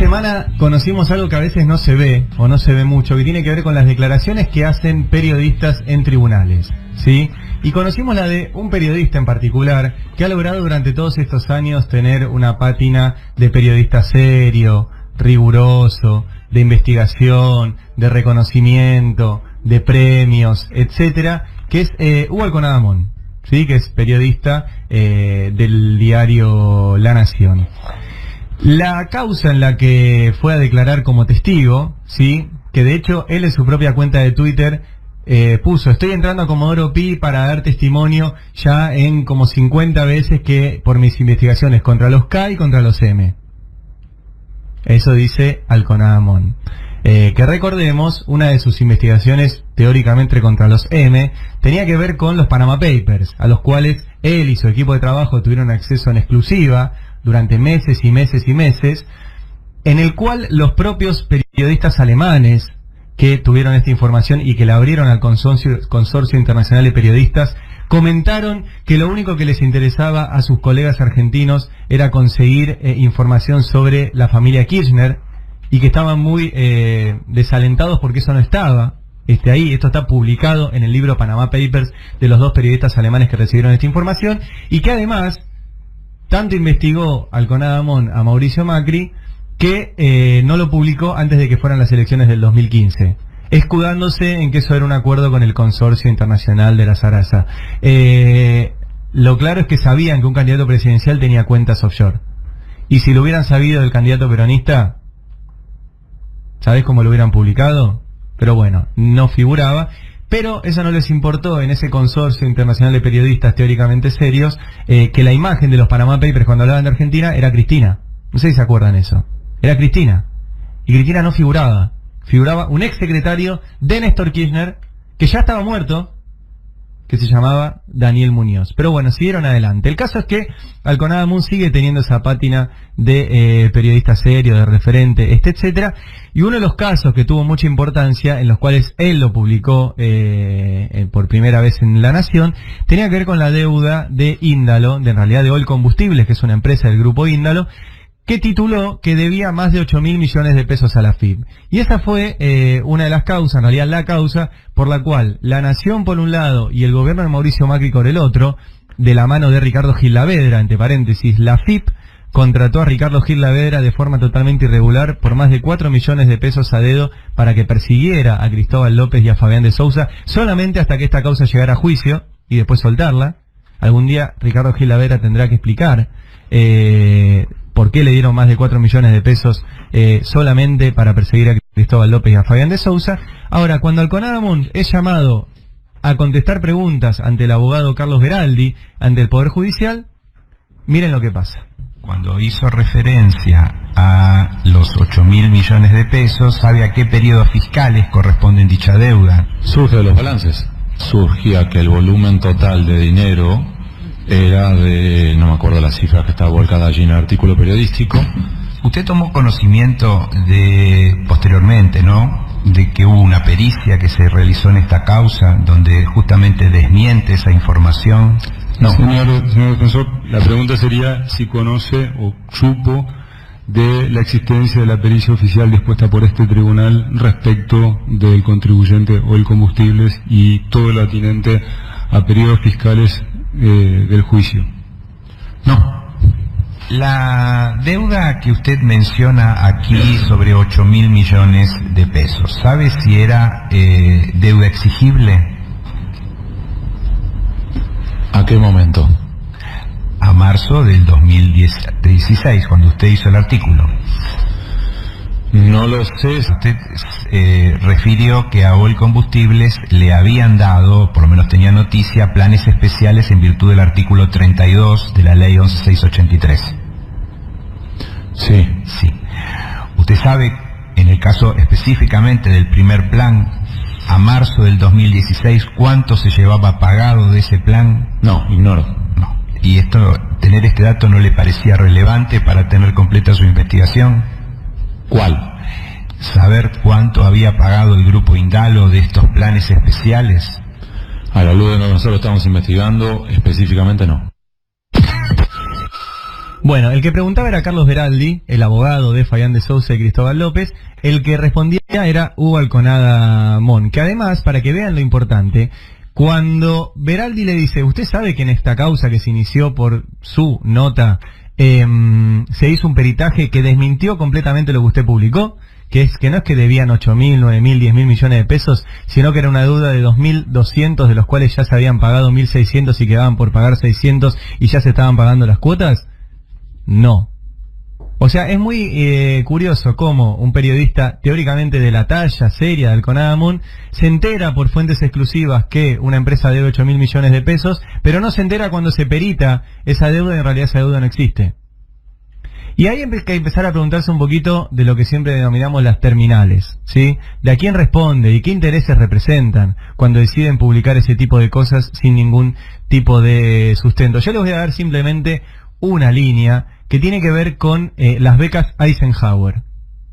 semana conocimos algo que a veces no se ve o no se ve mucho, que tiene que ver con las declaraciones que hacen periodistas en tribunales, ¿sí? Y conocimos la de un periodista en particular que ha logrado durante todos estos años tener una pátina de periodista serio, riguroso, de investigación, de reconocimiento, de premios, etcétera, que es Hugo Alconadamón, ¿sí? Que es periodista del diario La Nación. La causa en la que fue a declarar como testigo, ¿sí? Que de hecho él en su propia cuenta de Twitter puso: estoy entrando a Comodoro Pi para dar testimonio ya en como 50 veces que por mis investigaciones contra los K y contra los M. Eso dice Alconadamón. Que recordemos, una de sus investigaciones teóricamente contra los M tenía que ver con los Panama Papers, a los cuales él y su equipo de trabajo tuvieron acceso en exclusiva durante meses y meses y meses, en el cual los propios periodistas alemanes que tuvieron esta información y que la abrieron al Consorcio Internacional de Periodistas comentaron que lo único que les interesaba a sus colegas argentinos era conseguir información sobre la familia Kirchner, y que estaban muy desalentados porque eso no estaba ahí. Esto está publicado en el libro Panama Papers de los dos periodistas alemanes que recibieron esta información, y que además tanto investigó Alconadamón a Mauricio Macri que no lo publicó antes de que fueran las elecciones del 2015, escudándose en que eso era un acuerdo con el Consorcio Internacional de la Sarasa. Lo claro es que sabían que un candidato presidencial tenía cuentas offshore, y si lo hubieran sabido del candidato peronista, ¿sabés cómo lo hubieran publicado? Pero bueno, no figuraba. Pero eso no les importó en ese Consorcio Internacional de Periodistas teóricamente serios, que la imagen de los Panama Papers cuando hablaban de Argentina era Cristina. No sé si se acuerdan eso. Era Cristina. Y Cristina no figuraba. Figuraba un ex secretario de Néstor Kirchner, que ya estaba muerto, que se llamaba Daniel Muñoz. Pero bueno, siguieron adelante. El caso es que Alconadamón sigue teniendo esa pátina de periodista serio, de referente, etcétera. Y uno de los casos que tuvo mucha importancia, en los cuales él lo publicó por primera vez en La Nación, tenía que ver con la deuda de Índalo, en realidad de Oil Combustibles, que es una empresa del grupo Índalo, que tituló que debía más de 8.000 millones de pesos a la AFIP. Y esa fue una de las causas, en realidad la causa, por la cual La Nación por un lado y el gobierno de Mauricio Macri por el otro, de la mano de Ricardo Gil Lavedra, entre paréntesis, la AFIP contrató a Ricardo Gil Lavedra de forma totalmente irregular por más de 4 millones de pesos a dedo para que persiguiera a Cristóbal López y a Fabián de Sousa, solamente hasta que esta causa llegara a juicio y después soltarla. Algún día Ricardo Gil Lavedra tendrá que explicar por qué le dieron más de 4 millones de pesos solamente para perseguir a Cristóbal López y a Fabián de Sousa. Ahora, cuando Alconadamón es llamado a contestar preguntas ante el abogado Carlos Beraldi, ante el Poder Judicial, miren lo que pasa. Cuando hizo referencia a los 8.000 millones de pesos, ¿sabe a qué periodos fiscales corresponden dicha deuda? Surge de los balances. Surgía que el volumen total de dinero era de, no me acuerdo la cifra que estaba volcada allí en el artículo periodístico. Usted tomó conocimiento de, posteriormente, ¿no?, de que hubo una pericia que se realizó en esta causa donde justamente desmiente esa información. No. Señor defensor, la pregunta sería si conoce o supo de la existencia de la pericia oficial dispuesta por este tribunal respecto del contribuyente Oil Combustibles y todo lo atinente a periodos fiscales del juicio. No. La deuda que usted menciona aquí sobre 8.000 millones de pesos, ¿sabe si era deuda exigible? ¿A qué momento? A marzo del 2016, cuando usted hizo el artículo. No lo sé. Usted refirió que a Oil Combustibles le habían dado, por lo menos tenía noticia, planes especiales en virtud del artículo 32 de la ley 11683. Sí. Sí. ¿Usted sabe, en el caso específicamente del primer plan, a marzo del 2016, cuánto se llevaba pagado de ese plan? No, ignoro. No. ¿Y esto, tener este dato no le parecía relevante para tener completa su investigación? ¿Cuál? ¿Saber cuánto había pagado el grupo Indalo de estos planes especiales? A la luz de lo que nosotros estamos investigando, específicamente no. Bueno, el que preguntaba era Carlos Beraldi, el abogado de Fayán de Sousa y Cristóbal López. El que respondía era Hugo Alconada Mon, que además, para que vean lo importante, cuando Beraldi le dice, usted sabe que en esta causa que se inició por su nota, se hizo un peritaje que desmintió completamente lo que usted publicó, que es que no es que debían 8.000, 9.000, 10.000 millones de pesos, sino que era una deuda de 2.200, de los cuales ya se habían pagado 1.600 y quedaban por pagar 600 y ya se estaban pagando las cuotas. No. O sea, es muy curioso cómo un periodista teóricamente de la talla seria del CONADAMUN se entera por fuentes exclusivas que una empresa debe 8.000 millones de pesos, pero no se entera cuando se perita esa deuda y en realidad esa deuda no existe. Y ahí hay que empezar a preguntarse un poquito de lo que siempre denominamos las terminales, ¿sí? De a quién responde y qué intereses representan cuando deciden publicar ese tipo de cosas sin ningún tipo de sustento. Yo les voy a dar simplemente una línea que tiene que ver con las becas Eisenhower.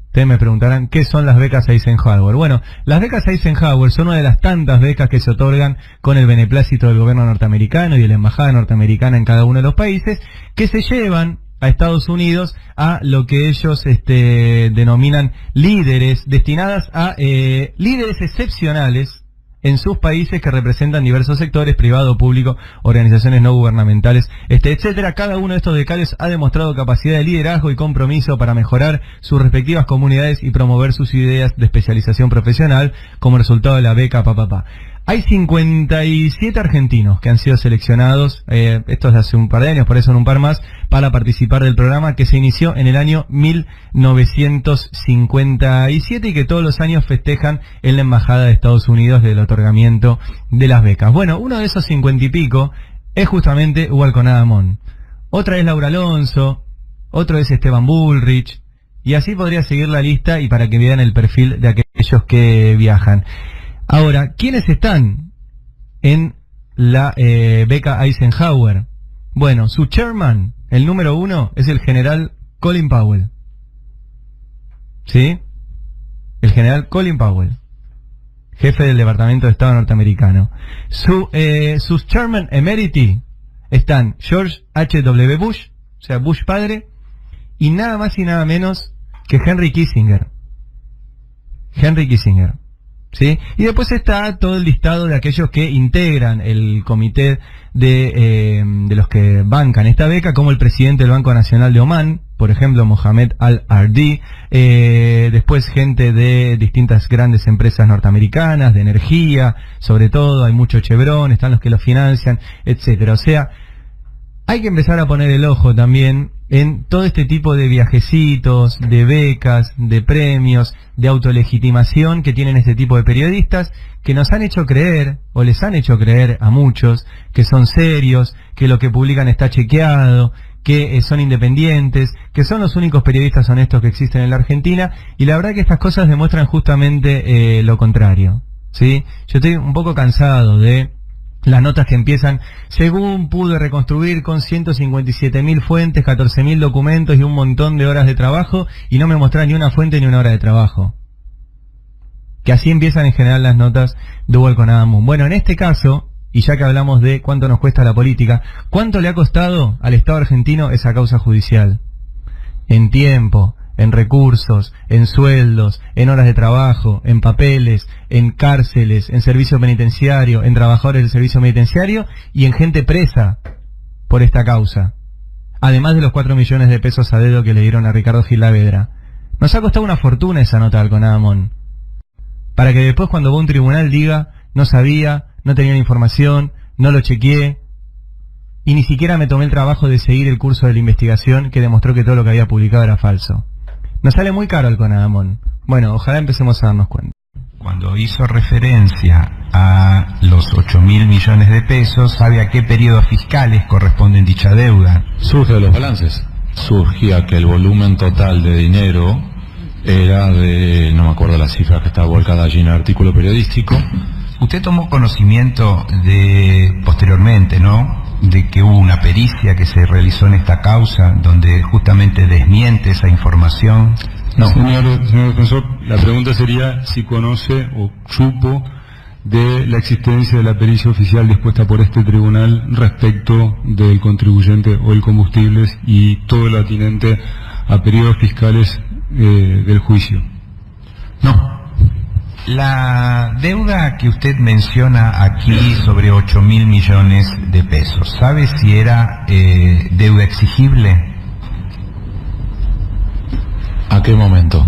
Ustedes me preguntarán, ¿qué son las becas Eisenhower? Bueno, las becas Eisenhower son una de las tantas becas que se otorgan con el beneplácito del gobierno norteamericano y de la embajada norteamericana en cada uno de los países, que se llevan a Estados Unidos a lo que ellos denominan líderes, destinadas a líderes excepcionales en sus países que representan diversos sectores, privado, público, organizaciones no gubernamentales, etcétera. Cada uno de estos becarios ha demostrado capacidad de liderazgo y compromiso para mejorar sus respectivas comunidades y promover sus ideas de especialización profesional como resultado de la beca PAPAPA. Hay 57 argentinos que han sido seleccionados, estos de hace un par de años, por eso en un par más, para participar del programa que se inició en el año 1957 y que todos los años festejan en la Embajada de Estados Unidos del otorgamiento de las becas. Bueno, uno de esos 50 y pico es justamente Hugo Alconada Mon. Otra es Laura Alonso, otro es Esteban Bullrich, y así podría seguir la lista y para que vean el perfil de aquellos que viajan. Ahora, ¿quiénes están en la beca Eisenhower? Bueno, su chairman, el número 1, es el general Colin Powell. ¿Sí? El general Colin Powell, jefe del Departamento de Estado norteamericano. Sus chairman emeriti están George H.W. Bush, o sea, Bush padre, y nada más y nada menos que Henry Kissinger. Henry Kissinger. ¿Sí? Y después está todo el listado de aquellos que integran el comité de los que bancan esta beca, como el presidente del Banco Nacional de Omán, por ejemplo, Mohamed Al-Ardi, después gente de distintas grandes empresas norteamericanas, de energía, sobre todo, hay mucho Chevron, están los que lo financian, etcétera. O sea, hay que empezar a poner el ojo también en todo este tipo de viajecitos, de becas, de premios, de autolegitimación que tienen este tipo de periodistas que nos han hecho creer, o les han hecho creer a muchos, que son serios, que lo que publican está chequeado, que son independientes, que son los únicos periodistas honestos que existen en la Argentina, y la verdad que estas cosas demuestran justamente lo contrario, ¿sí? Yo estoy un poco cansado de las notas que empiezan, según pude reconstruir con 157.000 fuentes, 14.000 documentos y un montón de horas de trabajo, y no me muestran ni una fuente ni una hora de trabajo. Que así empiezan en general las notas de Hugo Alconada Mon. Bueno, en este caso, y ya que hablamos de cuánto nos cuesta la política, ¿cuánto le ha costado al Estado argentino esa causa judicial? En tiempo, en recursos, en sueldos, en horas de trabajo, en papeles, en cárceles, en servicio penitenciario, en trabajadores del servicio penitenciario y en gente presa por esta causa. Además de los 4 millones de pesos a dedo que le dieron a Ricardo Gilavedra. Nos ha costado una fortuna esa nota de Alconada Mon. Para que después cuando va a un tribunal diga, no sabía, no tenía la información, no lo chequeé, y ni siquiera me tomé el trabajo de seguir el curso de la investigación que demostró que todo lo que había publicado era falso. Nos sale muy caro Alconada Mon. Bueno, ojalá empecemos a darnos cuenta. Cuando hizo referencia a los 8.000 millones de pesos, ¿sabe a qué periodos fiscales corresponden dicha deuda? Surge de los balances. Surgía que el volumen total de dinero era de, no me acuerdo la cifra que estaba volcada allí en el artículo periodístico. Usted tomó conocimiento de, posteriormente, ¿no?, de que hubo una pericia que se realizó en esta causa donde justamente desmiente esa información. No. Señor defensor, la pregunta sería si conoce o supo de la existencia de la pericia oficial dispuesta por este tribunal respecto del contribuyente o el combustibles y todo lo atinente a periodos fiscales del juicio. No. La deuda que usted menciona aquí sobre 8.000 millones de pesos, ¿sabe si era deuda exigible? ¿A qué momento?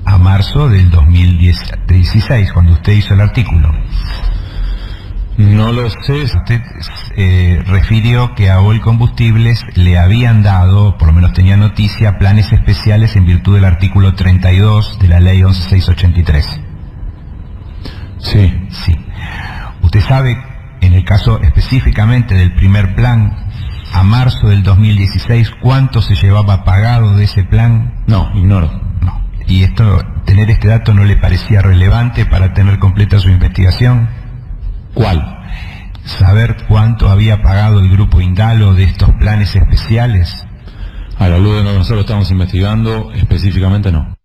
A marzo del 2016, cuando usted hizo el artículo. No lo sé. Usted refirió que a OL Combustibles le habían dado, por lo menos tenía noticia, planes especiales en virtud del artículo 32 de la ley 11683. Sí. Sí. Usted sabe, en el caso específicamente del primer plan, a marzo del 2016, ¿cuánto se llevaba pagado de ese plan? No, ignoro. No. ¿Y tener este dato no le parecía relevante para tener completa su investigación? ¿Cuál? ¿Saber cuánto había pagado el grupo Indalo de estos planes especiales? A la luz de lo que nosotros estamos investigando, específicamente no.